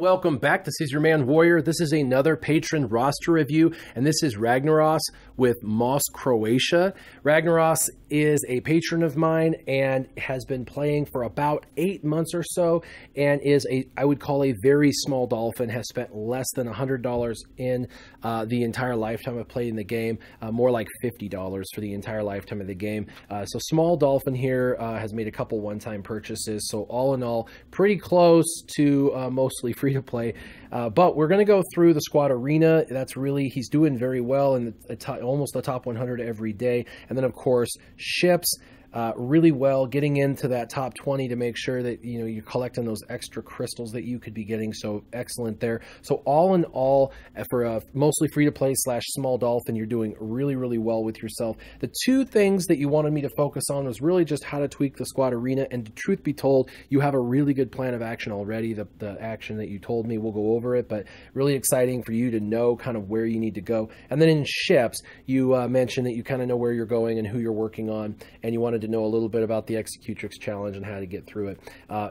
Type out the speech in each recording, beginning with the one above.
welcome back. This is your man Warrior. This is another patron roster review, and this is Ragnaros with Moss Croatia. Ragnaros is a patron of mine and has been playing for about 8 months or so, and is I would call a very small dolphin. Has spent less than $100 in the entire lifetime of playing the game, more like $50 for the entire lifetime of the game. So small dolphin here, has made a couple one-time purchases. So all in all, pretty close to mostly free to play, but we're going to go through the squad arena. That's really, he's doing very well in almost the top 100 every day. And then of course ships, really well, getting into that top 20 to make sure that you're collecting those extra crystals that you could be getting. So excellent there. So all in all, for a mostly free to play / small dolphin, you're doing really well with yourself. The two things that you wanted me to focus on was really just how to tweak the squad arena, and truth be told, you have a really good plan of action already. The action that you told me, we'll go over it, but really exciting for you to know kind of where you need to go. And then in ships, you mentioned that you kind of know where you're going and who you're working on, and you wanted to know a little bit about the Executrix challenge and how to get through it,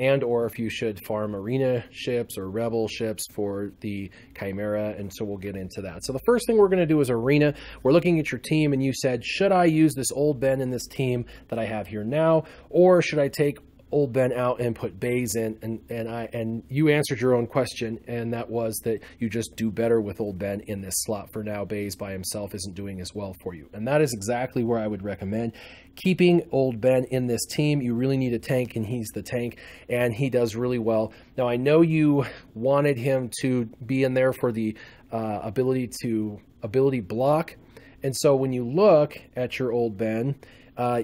and or if you should farm arena ships or rebel ships for the Chimera. And so we'll get into that. So the first thing we're going to do is arena. We're looking at your team, and you said, should I use this old Ben in this team that I have here now, or should I take old Ben out and put Bays in? And you answered your own question, and that was that you just do better with old Ben in this slot for now. Bays by himself isn't doing as well for you, and that is exactly where I would recommend keeping old Ben in this team. You really need a tank, and he's the tank, and he does really well. Now I know you wanted him to be in there for the ability block, and so when you look at your old Ben,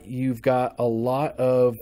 you've got a lot of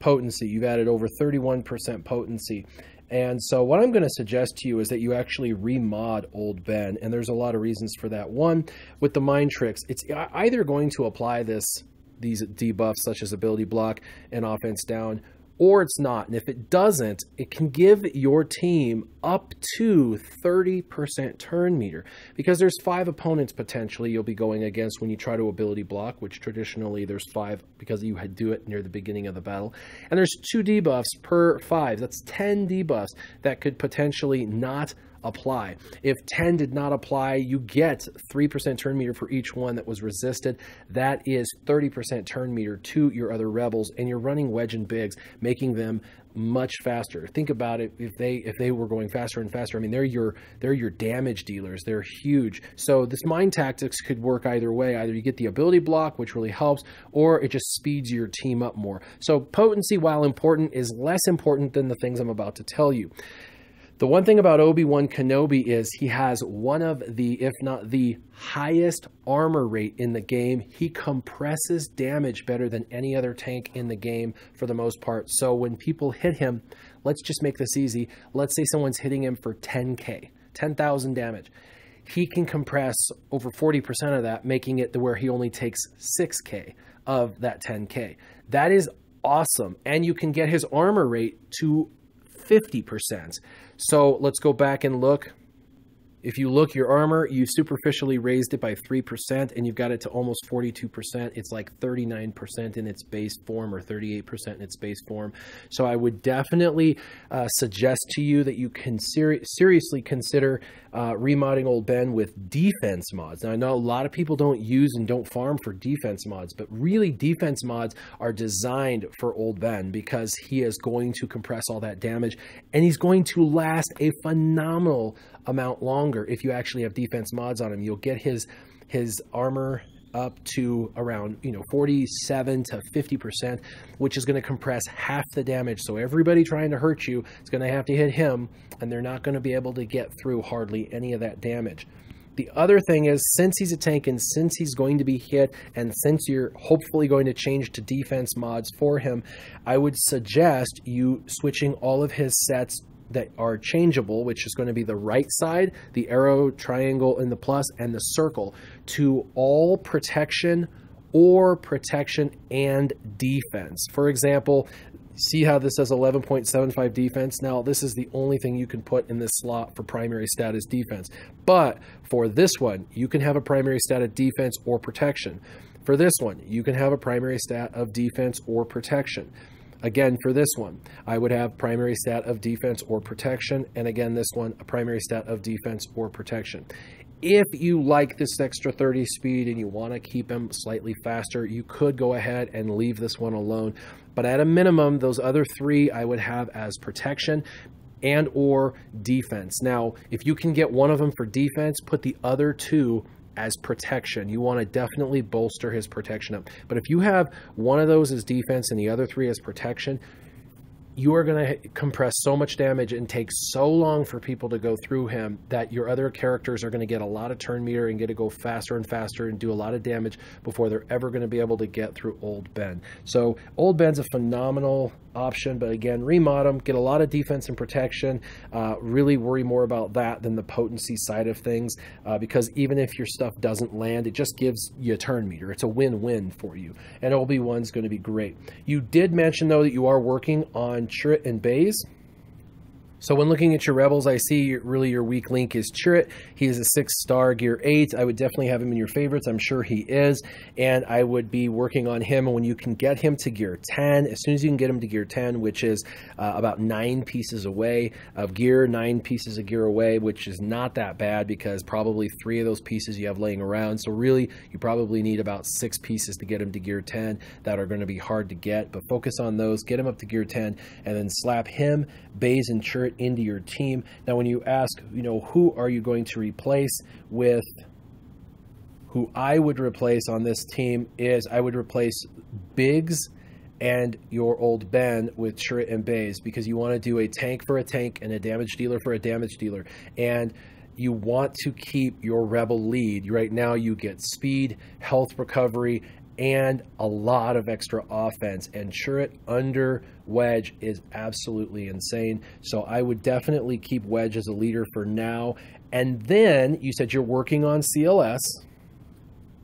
potency. You've added over 31% potency. And so what I'm going to suggest to you is that you actually remod old Ben, and there's a lot of reasons for that. One, with the mind tricks, it's either going to apply these debuffs such as ability block and offense down, or it's not. And if it doesn't, it can give your team up to 30% turn meter, because there's 5 opponents potentially you'll be going against when you try to ability block, which traditionally there's 5 because you had do it near the beginning of the battle. And there's 2 debuffs per 5. That's 10 debuffs that could potentially not apply. If 10 did not apply, you get 3% turn meter for each one that was resisted. That is 30% turn meter to your other rebels, and you're running Wedge and Biggs, making them much faster. Think about it. If they were going faster and faster, I mean, they're your damage dealers. They're huge. So this mind tactics could work either way. Either you get the ability block, which really helps, or it just speeds your team up more. So potency, while important, is less important than the things I'm about to tell you. The one thing about Obi-Wan Kenobi is he has one of the, if not the highest armor rate in the game. He compresses damage better than any other tank in the game for the most part. So when people hit him, let's just make this easy. Let's say someone's hitting him for 10K, 10,000 damage. He can compress over 40% of that, making it to where he only takes 6K of that 10K. That is awesome. And you can get his armor rate to 50%. So let's go back and look. If you look, your armor, you superficially raised it by 3%, and you've got it to almost 42%. It's like 39% in its base form, or 38% in its base form. So I would definitely suggest to you that you can seriously consider remodding old Ben with defense mods. Now, I know a lot of people don't use and don't farm for defense mods, but really defense mods are designed for old Ben, because he is going to compress all that damage, and he's going to last a phenomenal amount longer. If you actually have defense mods on him, you'll get his armor up to around 47 to 50%, which is going to compress half the damage. So everybody trying to hurt you is going to have to hit him, and they're not going to be able to get through hardly any of that damage. The other thing is, since he's a tank and since he's going to be hit, and since you're hopefully going to change to defense mods for him, I would suggest you switching all of his sets that are changeable, which is going to be the right side, the arrow, triangle, and the plus, and the circle, to all protection or protection and defense. For example, see how this says 11.75 defense? Now, this is the only thing you can put in this slot for primary stat is defense. But for this one, you can have a primary stat of defense or protection. For this one, you can have a primary stat of defense or protection. Again, for this one, I would have primary stat of defense or protection. And again, this one, a primary stat of defense or protection. If you like this extra 30 speed and you want to keep him slightly faster, you could go ahead and leave this one alone. But at a minimum, those other three I would have as protection and or defense. Now, if you can get one of them for defense, put the other two as protection. You want to definitely bolster his protection up. But if you have one of those as defense and the other three as protection, you are going to compress so much damage and take so long for people to go through him that your other characters are going to get a lot of turn meter and get to go faster and faster and do a lot of damage before they're ever going to be able to get through Old Ben. So Old Ben's a phenomenal option, but again, remod him, get a lot of defense and protection. Really worry more about that than the potency side of things, because even if your stuff doesn't land, it just gives you a turn meter. It's a win-win for you, and Obi-Wan's going to be great. You did mention, though, that you are working on Chirrut and Baze. So when looking at your Rebels, I see really your weak link is Chirrut. He is a 6-star gear 8. I would definitely have him in your favorites. I'm sure he is. And I would be working on him. And when you can get him to gear 10, as soon as you can get him to gear 10, which is about 9 pieces away of gear, 9 pieces of gear away, which is not that bad because probably 3 of those pieces you have laying around. So really, you probably need about 6 pieces to get him to gear 10 that are going to be hard to get. But focus on those, get him up to gear 10, and then slap him, Baze, and Chirrut into your team. Now, when you ask, who are you going to replace with, who I would replace on this team is I would replace Biggs and your Old Ben with Chirrut and Baze, because you want to do a tank for a tank and a damage dealer for a damage dealer. And you want to keep your Rebel lead. Right now you get speed, health recovery, and a lot of extra offense, and Chirrut under Wedge is absolutely insane. So I would definitely keep Wedge as a leader for now. And then you said you're working on CLS.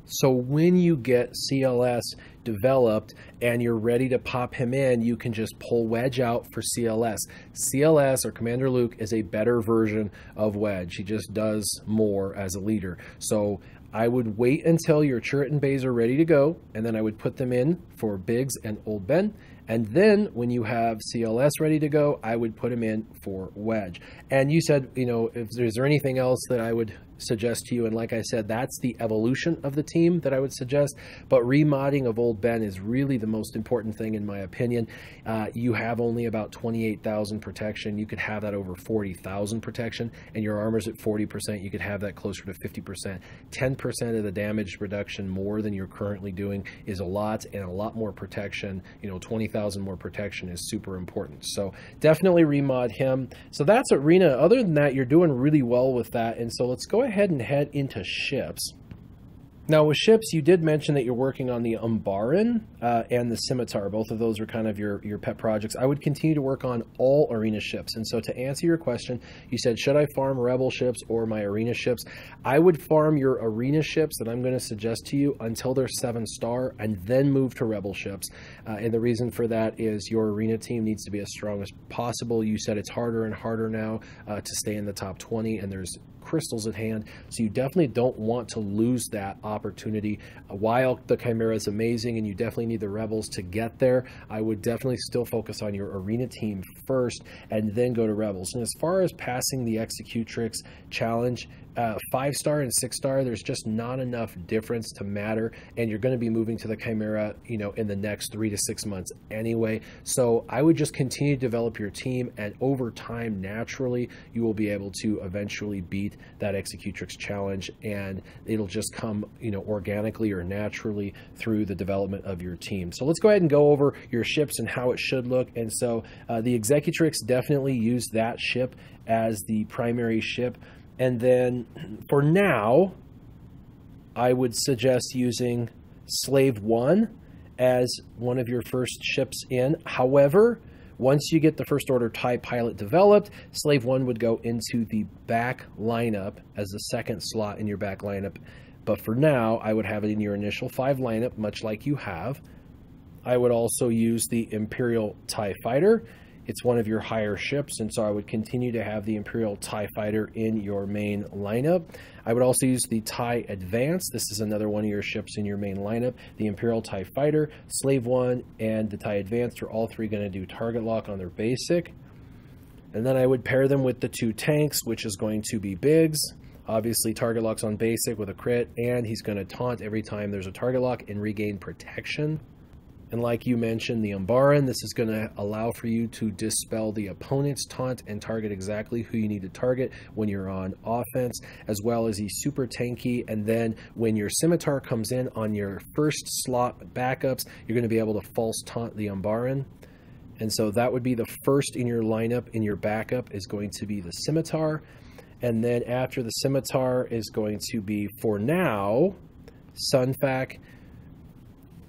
So when you get CLS developed and you're ready to pop him in, you can just pull Wedge out for CLS. CLS, or Commander Luke, is a better version of Wedge. He just does more as a leader. So I would wait until your Chirrut and Baze are ready to go, and then I would put them in for Biggs and Old Ben. And then when you have CLS ready to go, I would put him in for Wedge. And you said, is there anything else that I would suggest to you? And like I said, that's the evolution of the team that I would suggest. But remodding of Old Ben is really the most important thing, in my opinion. You have only about 28,000 protection. You could have that over 40,000 protection, and your armor's at 40%. You could have that closer to 50%. 10% of the damage reduction more than you're currently doing is a lot, and a lot more protection. 20,000 more protection is super important. So definitely remod him. So that's Arena. Other than that, you're doing really well with that. And so let's go ahead and head into ships. Now with ships, you did mention that you're working on the Umbaran and the Scimitar. Both of those are kind of your pet projects. I would continue to work on all Arena ships. And so to answer your question, you said, should I farm Rebel ships or my Arena ships? I would farm your Arena ships that I'm going to suggest to you until they're 7-star, and then move to Rebel ships. And the reason for that is your Arena team needs to be as strong as possible. You said it's harder and harder now to stay in the top 20, and there's crystals at hand, so you definitely don't want to lose that opportunity. While the Chimera is amazing and you definitely need the Rebels to get there, I would definitely still focus on your Arena team first and then go to Rebels. And as far as passing the Executrix challenge, 5-star and 6-star, there's just not enough difference to matter, and you're going to be moving to the Chimera, in the next 3 to 6 months anyway. So I would just continue to develop your team, and over time, naturally, you will be able to eventually beat that Executrix challenge, and it'll just come, organically or naturally through the development of your team. So let's go ahead and go over your ships and how it should look. And so the Executrix, definitely use that ship as the primary ship. And then for now, I would suggest using Slave 1 as one of your first ships in. However, once you get the First Order TIE Pilot developed, Slave 1 would go into the back lineup as the second slot in your back lineup. But for now, I would have it in your initial 5 lineup, much like you have. I would also use the Imperial TIE Fighter it's one of your higher ships, and so I would continue to have the Imperial TIE Fighter in your main lineup. I would also use the TIE Advance. This is another one of your ships in your main lineup. The Imperial TIE Fighter, Slave 1, and the TIE Advance are all three going to do target lock on their basic. And then I would pair them with the 2 tanks, which is going to be Biggs. Obviously, target locks on basic with a crit, and he's going to taunt every time there's a target lock and regain protection. And like you mentioned, the Umbaran, this is going to allow for you to dispel the opponent's taunt and target exactly who you need to target when you're on offense, as well as he's super tanky. And then when your Scimitar comes in on your first slot backups, you're going to be able to false taunt the Umbaran. And so that would be the first in your lineup. In your backup is going to be the Scimitar. And then after the Scimitar is going to be, for now, Sunfac,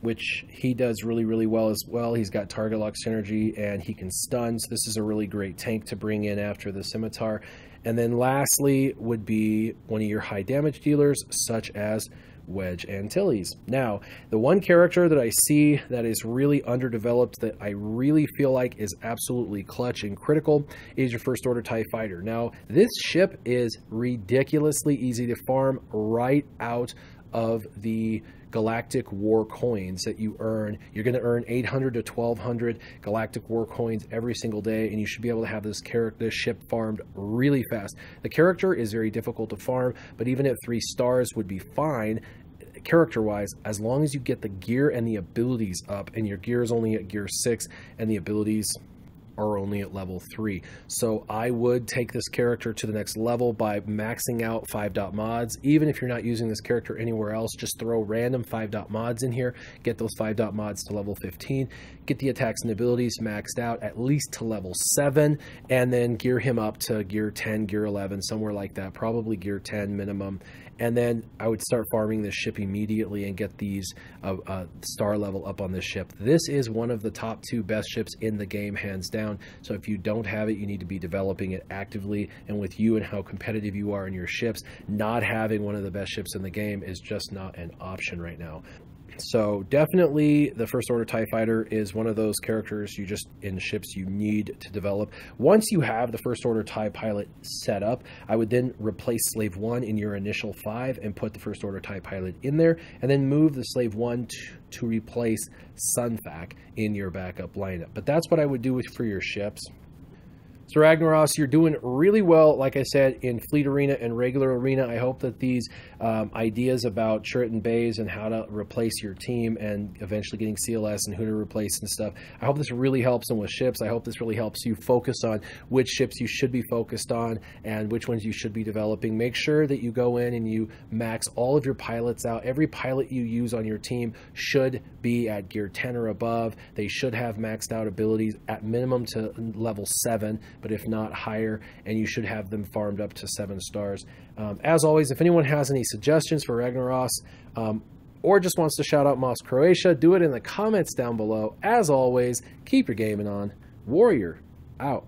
which he does really, really well as well. He's got target lock synergy and he can stun. So this is a really great tank to bring in after the Scimitar. And then lastly would be one of your high damage dealers, such as Wedge Antilles. Now, the one character that I see that is really underdeveloped that I really feel like is absolutely clutch and critical is your First Order TIE Fighter. Now, this ship is ridiculously easy to farm right out of the Galactic War coins that you earn. You're going to earn 800 to 1200 Galactic War coins every single day, and you should be able to have this ship farmed really fast. The character is very difficult to farm, but even at 3 stars would be fine character-wise, as long as you get the gear and the abilities up, and your gear is only at gear 6, and the abilities are only at level 3. So I would take this character to the next level by maxing out 5-dot mods. Even if you're not using this character anywhere else, just throw random 5-dot mods in here, get those 5-dot mods to level 15, get the attacks and abilities maxed out at least to level 7, and then gear him up to gear 10, gear 11, somewhere like that, probably gear 10 minimum. And then I would start farming this ship immediately and get these star level up on this ship. This is one of the top 2 best ships in the game, hands down. So if you don't have it, you need to be developing it actively. And with you and how competitive you are in your ships, not having one of the best ships in the game is just not an option right now. So definitely the First Order TIE Fighter is one of those characters you just, in ships, you need to develop. Once you have the First Order TIE Pilot set up, I would then replace Slave 1 in your initial 5 and put the First Order TIE Pilot in there, and then move the Slave 1 to replace Sunfac in your backup lineup. But that's what I would do for your ships. So Ragnaros, you're doing really well, like I said, in Fleet Arena and Regular Arena. I hope that these ideas about turret and bays and how to replace your team and eventually getting CLS and who to replace and stuff, I hope this really helps them with ships. I hope this really helps you focus on which ships you should be focused on and which ones you should be developing. Make sure that you go in and you max all of your pilots out. Every pilot you use on your team should be at gear 10 or above. They should have maxed out abilities at minimum to level 7. But if not higher, and you should have them farmed up to 7 stars. As always, if anyone has any suggestions for Ragnaros, or just wants to shout out Moss Croatia, do it in the comments down below. As always, keep your gaming on. Warrior, out.